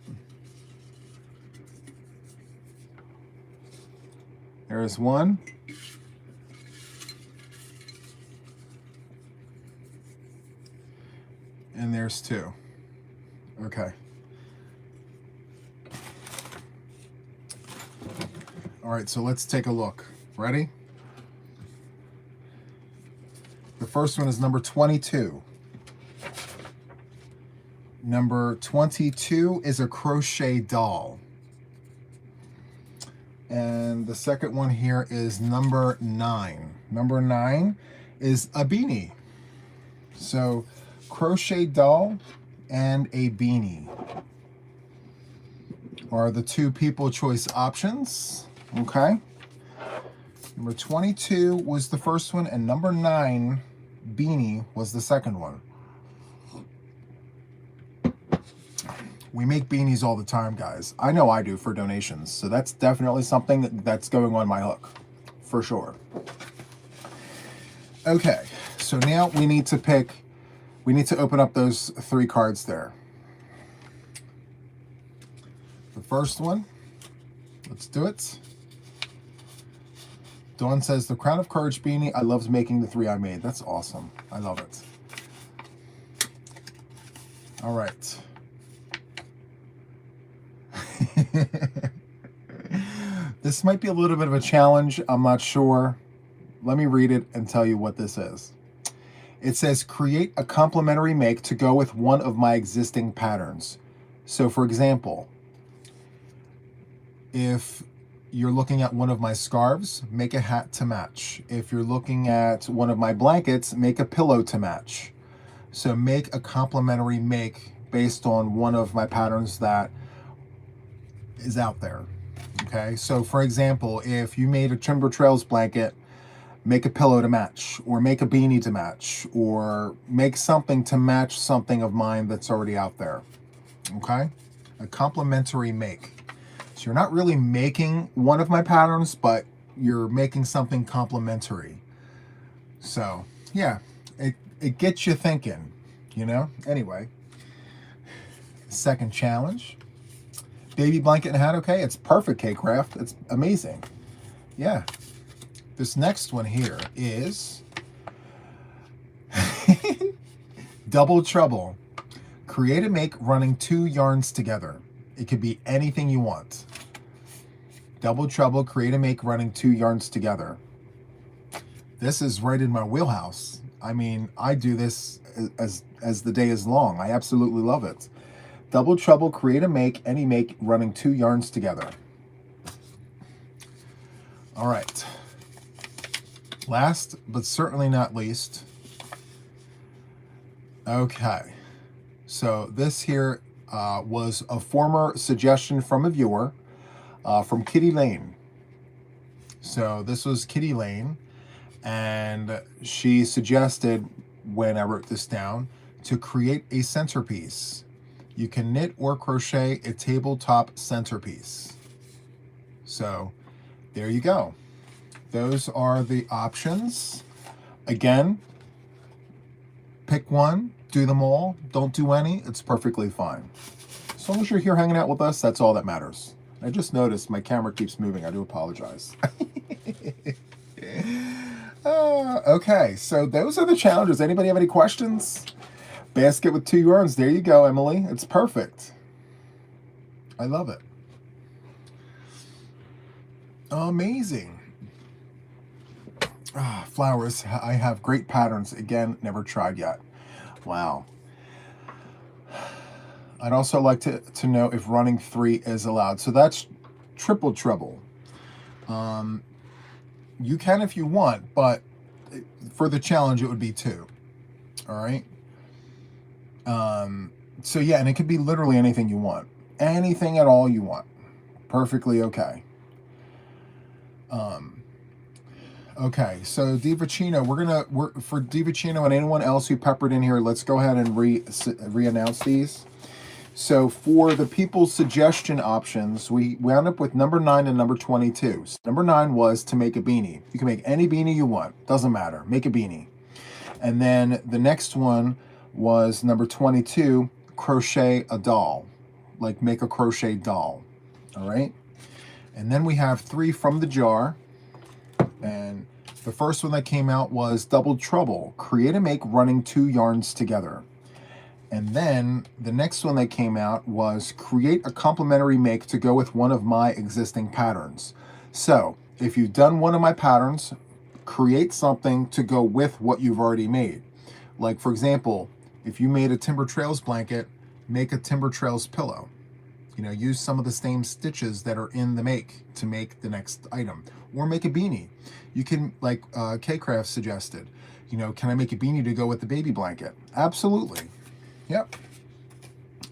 There's 1. And there's 2. Okay. All right, so let's take a look. Ready? The first one is number 22. Number 22 is a crochet doll. And the second one here is number 9. Number 9 is a beanie. So crochet doll and a beanie are the 2 people choice options. Okay. Number 22 was the first one, and number 9, beanie, was the second one. We make beanies all the time, guys. I know I do, for donations. So that's definitely something that's going on my hook, for sure. Okay, so now we need to open up those 3 cards there. The first one, let's do it. Dawn says, the Crown of Courage beanie, I loved making the 3 I made. That's awesome. I love it. All right. This might be a little bit of a challenge. I'm not sure. Let me read it and tell you what this is. It says, create a complementary make to go with one of my existing patterns. So for example, if you're looking at one of my scarves, make a hat to match. If you're looking at one of my blankets, make a pillow to match. So make a complementary make based on one of my patterns that is out there. Okay, so for example, if you made a Timber Trails blanket, make a pillow to match, or make a beanie to match, or make something to match something of mine that's already out there. Okay, a complementary make. So you're not really making one of my patterns, but you're making something complementary. So yeah, it gets you thinking, you know? Anyway, second challenge. Baby blanket and hat, okay? It's perfect, K-Craft. It's amazing. Yeah. This next one here is Double Trouble. Create a make running 2 yarns together. It could be anything you want. Double Trouble, create a make running 2 yarns together. This is right in my wheelhouse. I mean, I do this as the day is long. I absolutely love it. Double Trouble, create a make, any make running 2 yarns together. All right. Last, but certainly not least. Okay. So this here was a former suggestion from a viewer, from Kitty Lane. So this was Kitty Lane, and she suggested, when I wrote this down, to create a centerpiece. You can knit or crochet a tabletop centerpiece. So there you go. Those are the options. Again, pick one, do them all, don't do any, it's perfectly fine. As long as you're here hanging out with us, that's all that matters. I just noticed my camera keeps moving. I do apologize. Okay, so those are the challenges. Anybody have any questions? Basket with 2 yarns. There you go, Emily. It's perfect. I love it. Amazing. Flowers. I have great patterns. Again, never tried yet. Wow. I'd also like to know if running 3 is allowed. So that's triple treble. You can if you want, but for the challenge, it would be 2. All right. So yeah, and it could be literally anything you want. Anything at all you want. Perfectly okay. Okay, so Divacino, we're for Divacino and anyone else who peppered in here, let's go ahead and re-announce these. So for the people's suggestion options, we wound up with number 9 and number 22. So number 9 was to make a beanie. You can make any beanie you want. Doesn't matter. Make a beanie. And then the next one was number 22, crochet a doll. Like make a crochet doll. All right? And then we have 3 from the jar. And the first one that came out was Double Trouble. Create and make running 2 yarns together. And then the next one that came out was create a complementary make to go with one of my existing patterns. So if you've done one of my patterns, create something to go with what you've already made. Like for example, if you made a Timber Trails blanket, make a Timber Trails pillow. You know, use some of the same stitches that are in the make to make the next item. Or make a beanie. You can, like K-Craft suggested, you know, can I make a beanie to go with the baby blanket? Absolutely. Yep.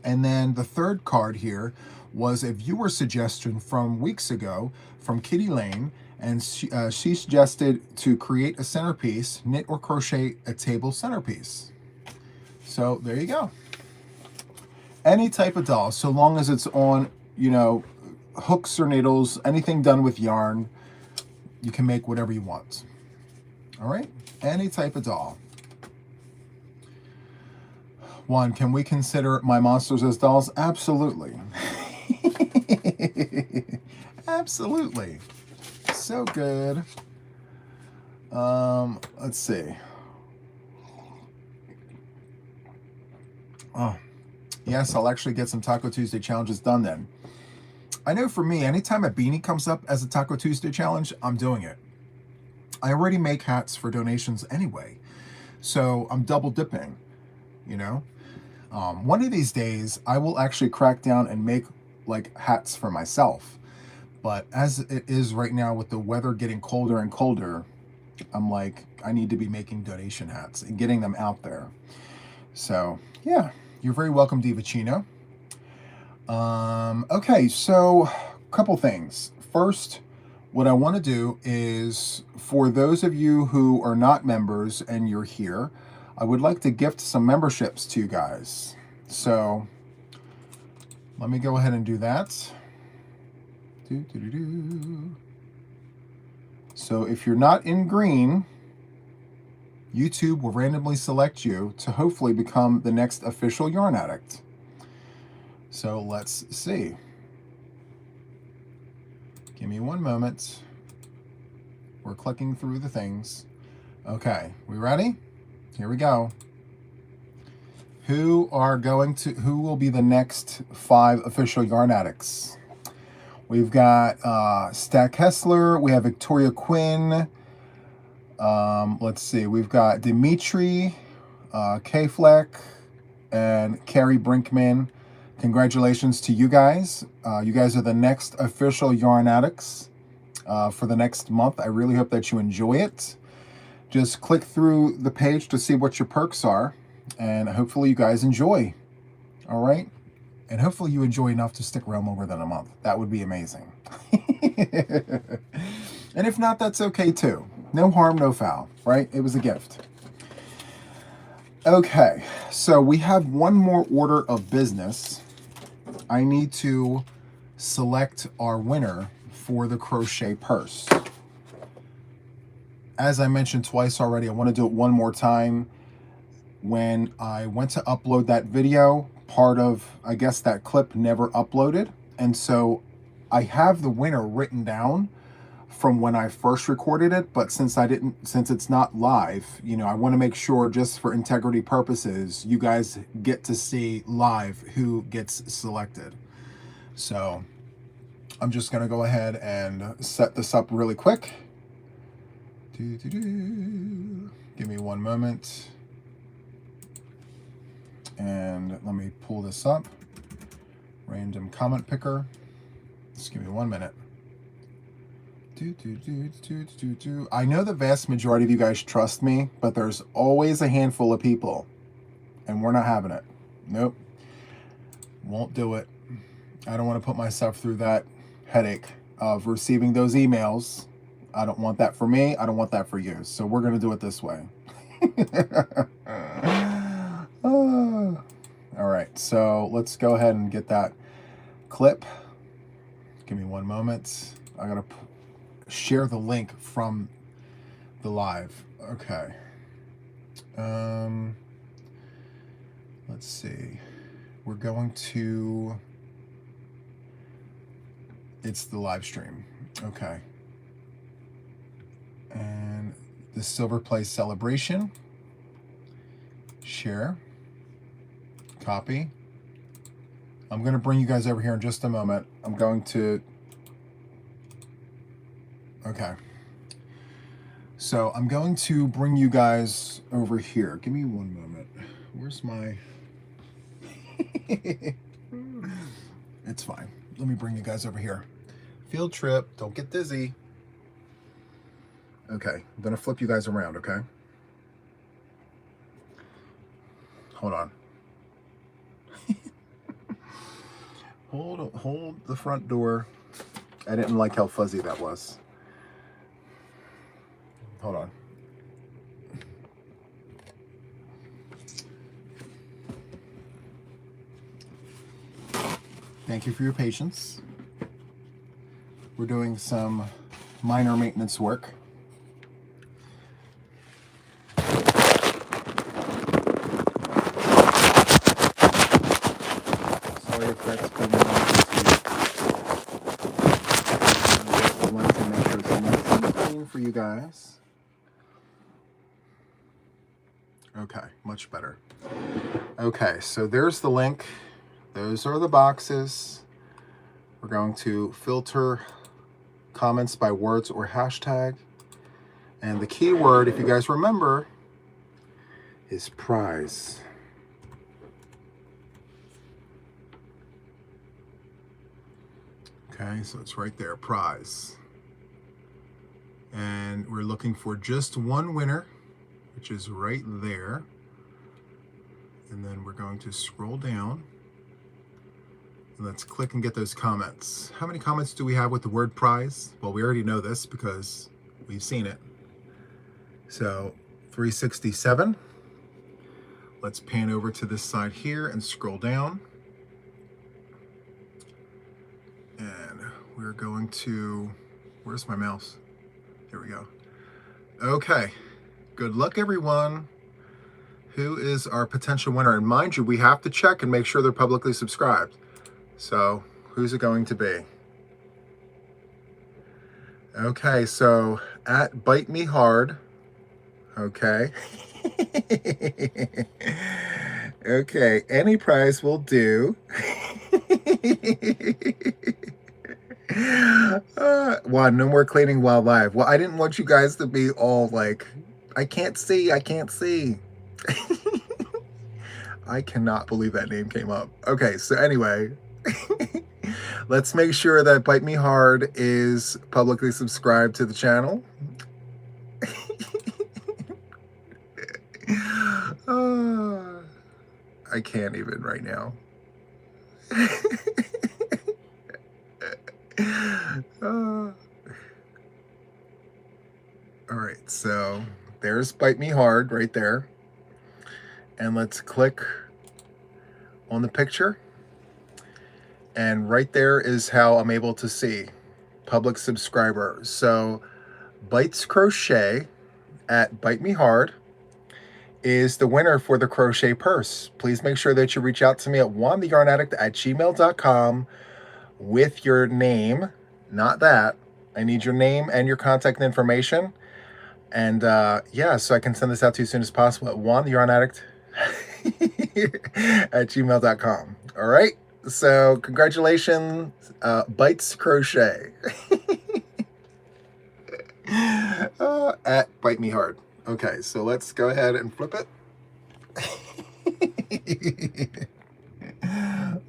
And then the third card here was a viewer suggestion from weeks ago from Kitty Lane, and she suggested to create a centerpiece, knit or crochet a table centerpiece. So there you go. Any type of doll, so long as it's on, you know, hooks or needles, anything done with yarn, you can make whatever you want. All right? Any type of doll. Juan, can we consider my monsters as dolls? Absolutely. Absolutely. So good. Let's see. Oh, yes, I'll actually get some Taco Tuesday challenges done then. I know for me, anytime a beanie comes up as a Taco Tuesday challenge, I'm doing it. I already make hats for donations anyway, so I'm double dipping, you know? One of these days, I will actually crack down and make like hats for myself. But as it is right now with the weather getting colder and colder, I'm like, I need to be making donation hats and getting them out there. So yeah, you're very welcome, Divacino. Okay, so a couple things. First, what I want to do is, for those of you who are not members and you're here, I would like to gift some memberships to you guys. So let me go ahead and do that. So if you're not in green, YouTube will randomly select you to hopefully become the next official Yarn Addict. So let's see. Give me one moment. We're clicking through the things. Okay, we ready? Here we go. Who will be the next 5 official Yarn Addicts? We've got Stack Hessler, we have Victoria Quinn, let's see, we've got Dimitri, K-Fleck, and Carrie Brinkman. Congratulations to you guys. You guys are the next official Yarn Addicts for the next month. I really hope that you enjoy it. Just click through the page to see what your perks are, and hopefully you guys enjoy. All right? And hopefully you enjoy enough to stick around longer than a month. That would be amazing. And if not, that's okay too. No harm, no foul, right? It was a gift. Okay, so we have one more order of business. I need to select our winner for the crochet purse. As I mentioned twice already, I want to do it one more time. When I went to upload that video, part of, I guess, that clip never uploaded. And so I have the winner written down, from when I first recorded it, but since it's not live, I want to make sure, just for integrity purposes, you guys get to see live who gets selected. So I'm just going to go ahead and set this up really quick. Give me one moment. And let me pull this up. Random comment picker. Just give me 1 minute. I know the vast majority of you guys trust me, but there's always a handful of people, and we're not having it. Nope. Won't do it. I don't want to put myself through that headache of receiving those emails. I don't want that for me. I don't want that for you. So we're going to do it this way. All right. So let's go ahead and get that clip. Give me 1 moment. I got to share the link from the live. Okay. Let's see. We're going to... It's the live stream. Okay. And the Silver Play celebration. Share. Copy. I'm going to bring you guys over here in just a moment. I'm going to... Okay. So I'm going to bring you guys over here. Give me 1 moment. Where's my... It's fine. Let me bring you guys over here. Field trip. Don't get dizzy. Okay. I'm going to flip you guys around, okay? Hold on. Hold the front door. I didn't like how fuzzy that was. Hold on. Thank you for your patience. We're doing some minor maintenance work. Sorry if that's been I want to make sure it's nice and clean for you guys. Okay, much better. Okay, so there's the link. Those are the boxes. We're going to filter comments by words or hashtag. And the keyword, if you guys remember, is prize. Okay, so it's right there, prize. And we're looking for just one winner, which is right there. And then we're going to scroll down. And let's click and get those comments. How many comments do we have with the word prize? Well, we already know this because we've seen it. So 367. Let's pan over to this side here and scroll down. And we're going to, where's my mouse? Here we go. Okay, good luck everyone. Who is our potential winner? And mind you, we have to check and make sure they're publicly subscribed. So who's it going to be? Okay, so at Bite Me Hard. Okay. Okay, any prize will do. Juan, no more cleaning while live. Well, I didn't want you guys to be all like, I can't see, I can't see. I cannot believe that name came up. Okay, so anyway, let's make sure that Bite Me Hard is publicly subscribed to the channel. I can't even right now. All right, so there's Bite Me Hard right there. And let's click on the picture. And right there is how I'm able to see public subscriber. So Bites Crochet at Bite Me Hard is the winner for the crochet purse. Please make sure that you reach out to me at juantheyarnaddict@gmail.com with your name, not that, I need your name and your contact information. And yeah, so I can send this out to you as soon as possible at Juan, you're on Addict at gmail.com. All right. So congratulations, Bites Crochet. At Bite Me Hard. Okay, so let's go ahead and flip it.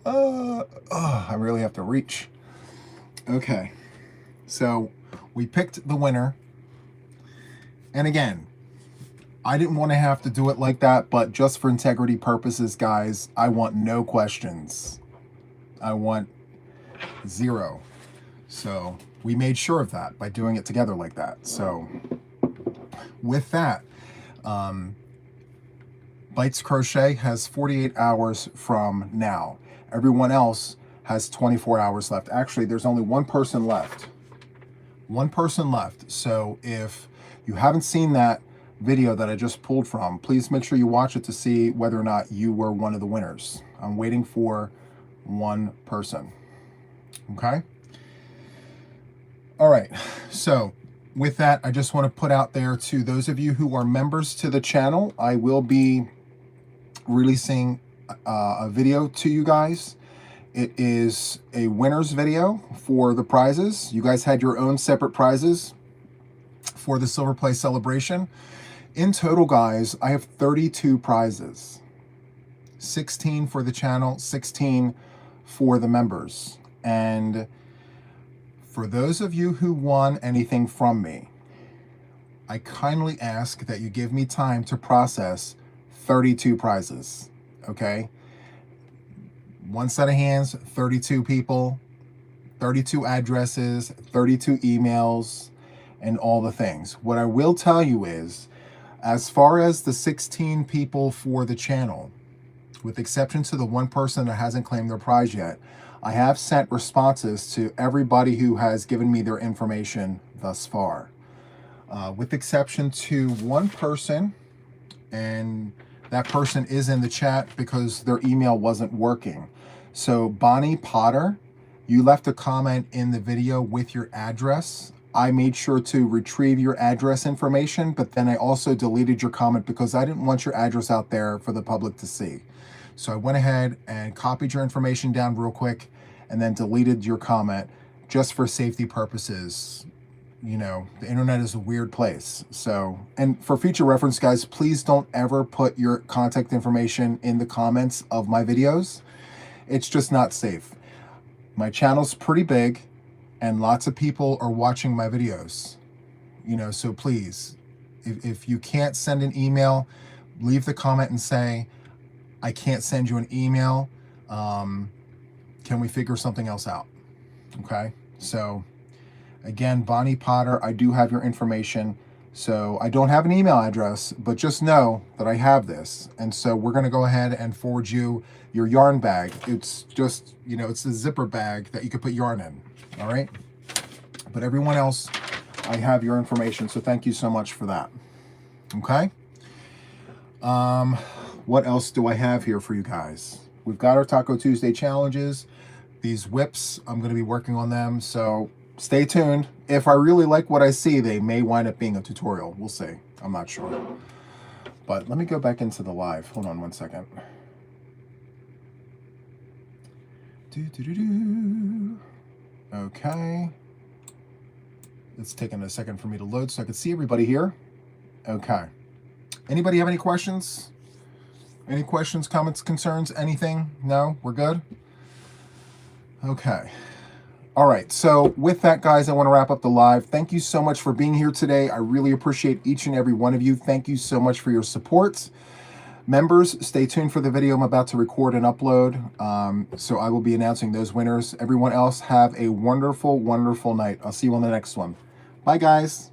I really have to reach. Okay, so we picked the winner. And again, I didn't want to have to do it like that, but just for integrity purposes, guys, I want no questions. I want 0. So we made sure of that by doing it together like that. So with that, Bites Crochet has 48 hours from now. Everyone else has 24 hours left. Actually, there's only one person left. One person left. So if you haven't seen that video that I just pulled from, please make sure you watch it to see whether or not you were one of the winners. I'm waiting for one person. Okay? All right. So with that, I just want to put out there to those of you who are members to the channel, I will be releasing a video to you guys. It is a winner's video for the prizes. You guys had your own separate prizes for the Silver Play celebration. In total, guys, I have 32 prizes. 16 for the channel, 16 for the members. And for those of you who won anything from me, I kindly ask that you give me time to process 32 prizes, okay? One set of hands, 32 people, 32 addresses, 32 emails, and all the things. What I will tell you is, as far as the 16 people for the channel, with exception to the one person that hasn't claimed their prize yet, I have sent responses to everybody who has given me their information thus far. With exception to one person, and that person is in the chat because their email wasn't working. So Bonnie Potter, you left a comment in the video with your address. I made sure to retrieve your address information, but then I also deleted your comment because I didn't want your address out there for the public to see. So I went ahead and copied your information down real quick and then deleted your comment just for safety purposes. You know, the internet is a weird place. So, and for future reference, guys, please don't ever put your contact information in the comments of my videos. It's just not safe. My channel's pretty big and lots of people are watching my videos. You know, so please, if you can't send an email, leave the comment and say, I can't send you an email. Can we figure something else out? Okay, so again, Bonnie Potter, I do have your information. So I don't have an email address, but just know that I have this. And so we're going to go ahead and forward you your yarn bag. It's just, you know, it's a zipper bag that you could put yarn in. All right. But everyone else, I have your information. So thank you so much for that. Okay. What else do I have here for you guys? We've got our Taco Tuesday challenges. These whips, I'm going to be working on them. So stay tuned. If I really like what I see, they may wind up being a tutorial. We'll see. I'm not sure. But let me go back into the live. Hold on one second. Okay. It's taking a second for me to load so I can see everybody here. Okay. Anybody have any questions? Any questions, comments, concerns, anything? No? We're good? Okay. All right. So with that, guys, I want to wrap up the live. Thank you so much for being here today. I really appreciate each and every one of you. Thank you so much for your support. Members, stay tuned for the video I'm about to record and upload. So I will be announcing those winners. Everyone else, have a wonderful, wonderful night. I'll see you on the next one. Bye, guys.